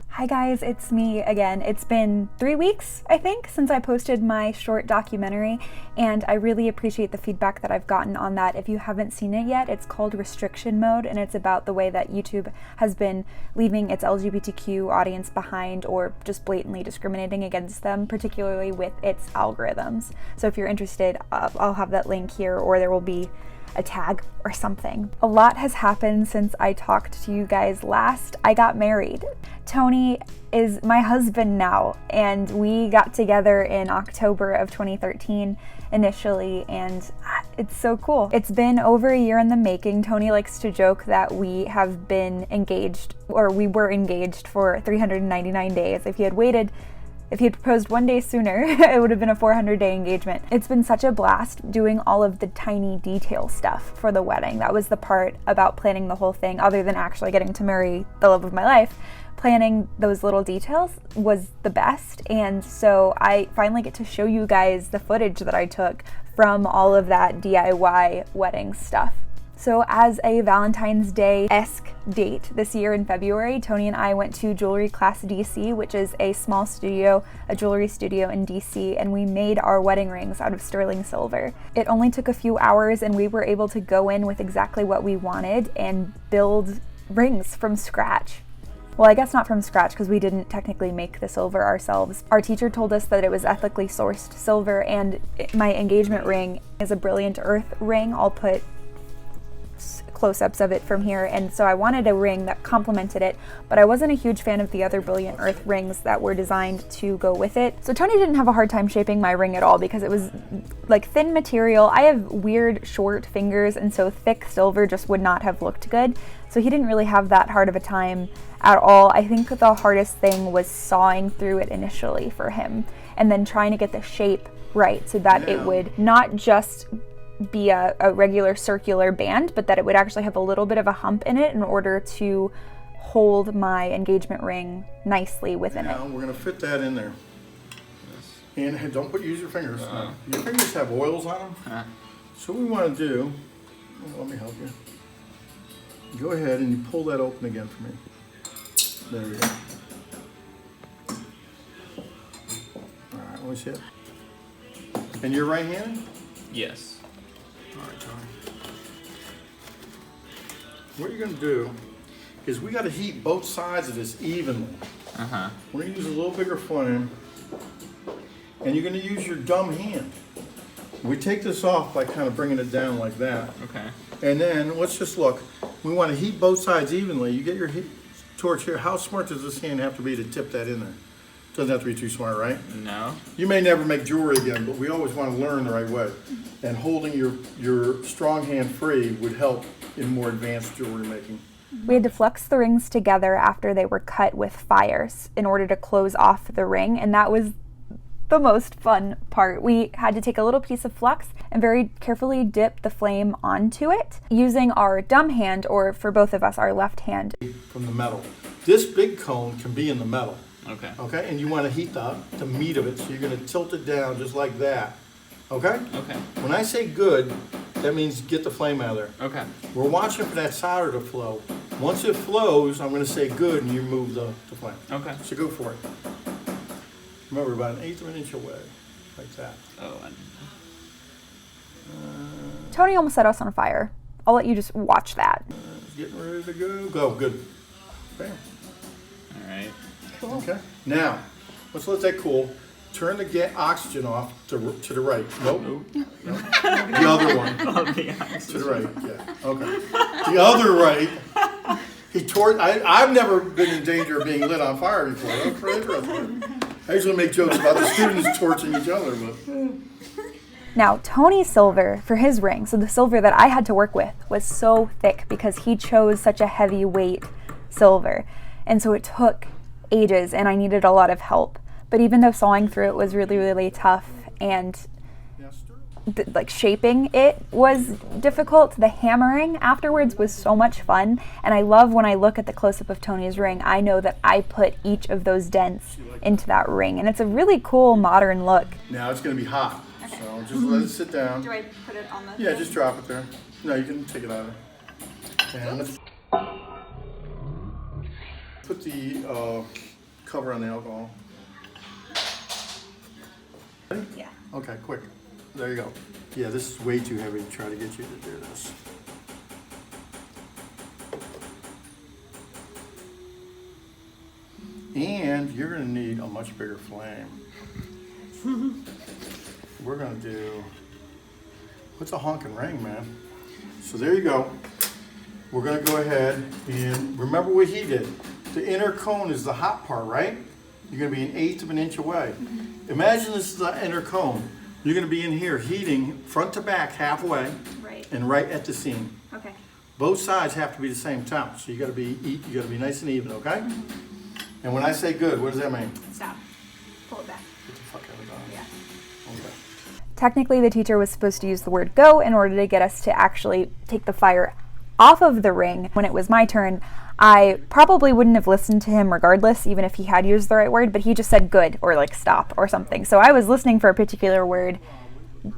Hi guys, it's me again. It's been 3 weeks, I think, since I posted my short documentary, and I really appreciate the feedback that I've gotten on that. If you haven't seen it yet, it's called Restriction Mode, and it's about the way that YouTube has been leaving its LGBTQ audience behind or just blatantly discriminating against them, particularly with its algorithms. So if you're interested, I'll have that link here, or there will be a tag or something. A lot has happened since I talked to you guys last. I got married. Tony is my husband now, and we got together in October of 2013 initially, and it's so cool. It's been over a year in the making. Tony likes to joke that we have been engaged, or we were engaged for 399 days. If he had proposed 1 day sooner, it would have been a 400-day engagement. It's been such a blast doing all of the tiny detail stuff for the wedding. That was the part about planning the whole thing, other than actually getting to marry the love of my life. Planning those little details was the best, and so I finally get to show you guys the footage that I took from all of that DIY wedding stuff. So as a Valentine's Day-esque date this year in February, Tony and I went to Jewelry Class DC, which is a small studio, a jewelry studio in DC, and we made our wedding rings out of sterling silver. It only took a few hours, and we were able to go in with exactly what we wanted and build rings from scratch. Well, I guess not from scratch, because we didn't technically make the silver ourselves. Our teacher told us that it was ethically sourced silver, and my engagement ring is a Brilliant Earth ring. I'll put close-ups of it from here, and so I wanted a ring that complemented it, but I wasn't a huge fan of the other Brilliant Earth rings that were designed to go with it. So Tony didn't have a hard time shaping my ring at all, because it was like thin material. I have weird short fingers, and so thick silver just would not have looked good. So he didn't really have that hard of a time at all. I think the hardest thing was sawing through it initially for him, and then trying to get the shape right so that it would not just be a regular circular band, but that it would actually have a little bit of a hump in it in order to hold my engagement ring nicely within it. We're going to fit that in there. And don't use your fingers. Your fingers have oils on them. So what we want to do, let me help you. Go ahead and you pull that open again for me. There we go. All right, let me see it. And you're right-handed? Yes. All right, Tony. What you're going to do is we got to heat both sides of this evenly. We're going to use a little bigger flame, and you're going to use your dumb hand. We take this off by kind of bringing it down like that. Okay. And then let's just look. We want to heat both sides evenly. You get your torch here. How smart does this hand have to be to tip that in there? Doesn't have to be too smart, right? No. You may never make jewelry again, but we always want to learn the right way. And holding your strong hand free would help in more advanced jewelry making. We had to flux the rings together after they were cut with fires in order to close off the ring, and that was the most fun part. We had to take a little piece of flux and very carefully dip the flame onto it using our dumb hand, or for both of us, our left hand. From the metal. This big cone can be in the metal. Okay. Okay, and you want to heat the meat of it, so you're going to tilt it down just like that. Okay? Okay. When I say good, that means get the flame out of there. Okay. We're watching for that solder to flow. Once it flows, I'm going to say good, and you move the flame. Okay. So go for it. Remember, about 1/8 of an inch away, like that. Oh, Tony almost set us on fire. I'll let you just watch that. Getting ready to go. Go, good. Bam. all right. Cool. Okay. Now, let's let that cool. Turn the oxygen off to the right. Nope. Nope. The other one. To the right. Yeah. Okay. The other right. I've never been in danger of being lit on fire before. I'm afraid. I usually make jokes about the students torching each other, but. Now, Tony's silver for his ring, so the silver that I had to work with, was so thick because he chose such a heavyweight silver. And so it took ages, and I needed a lot of help. But even though sawing through it was really, really tough, and shaping it was difficult, the hammering afterwards was so much fun. And I love when I look at the close-up of Tony's ring, I know that I put each of those dents into that ring. And it's a really cool modern look. Now it's going to be hot. Okay. So just let it sit down. Do I put it on the Yeah, thing? just drop it there. No, you can take it out of there. And let's put the cover on the alcohol. Ready? Yeah. Okay, quick. There you go. Yeah, this is way too heavy to try to get you to do this. And you're gonna need a much bigger flame. We're gonna do, what's a honking ring, man? So there you go. We're gonna go ahead and remember what he did. The inner cone is the hot part, right? You're gonna be 1/8 of an inch away. Imagine this is the inner cone. You're gonna be in here heating front to back halfway Right. and right at the seam. Okay. Both sides have to be the same temp, so you gotta be nice and even, okay? And when I say good, what does that mean? Stop. Pull it back. Get the fuck out of the Yeah. Okay. Technically, the teacher was supposed to use the word go in order to get us to actually take the fire off of the ring. When it was my turn, I probably wouldn't have listened to him regardless, even if he had used the right word, but he just said good or like stop or something. So I was listening for a particular word,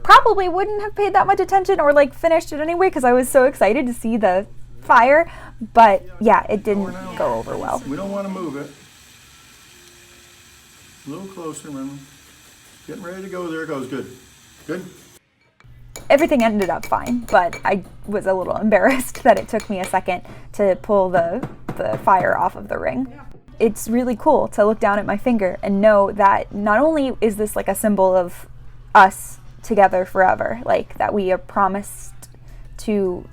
probably wouldn't have paid that much attention or like finished it anyway because I was so excited to see the fire. But yeah, it didn't go over well. We don't want to move it. A little closer, remember? Getting ready to go. There it goes. Good. Good. Everything ended up fine, but I was a little embarrassed that it took me a second to pull the fire off of the ring. It's really cool to look down at my finger and know that not only is this like a symbol of us together forever, like that we are promised to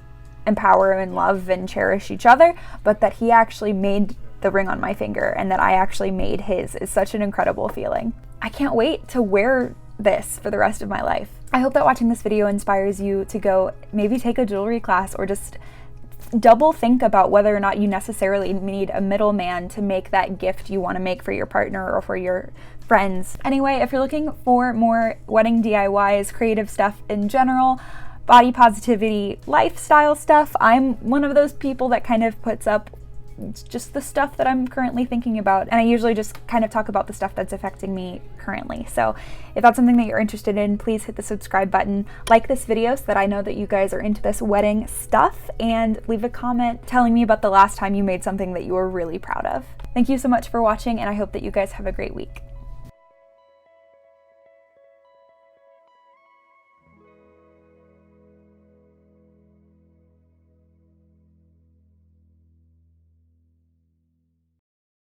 empower and love and cherish each other, but that he actually made the ring on my finger and that I actually made his is such an incredible feeling. I can't wait to wear this for the rest of my life. I hope that watching this video inspires you to go maybe take a jewelry class or just double think about whether or not you necessarily need a middleman to make that gift you want to make for your partner or for your friends. Anyway, if you're looking for more wedding DIYs, creative stuff in general, body positivity, lifestyle stuff, I'm one of those people that kind of puts up just the stuff that I'm currently thinking about, and I usually just kind of talk about the stuff that's affecting me currently. So if that's something that you're interested in, please hit the subscribe button, like this video so that I know that you guys are into this wedding stuff, and leave a comment telling me about the last time you made something that you were really proud of. Thank you so much for watching, and I hope that you guys have a great week.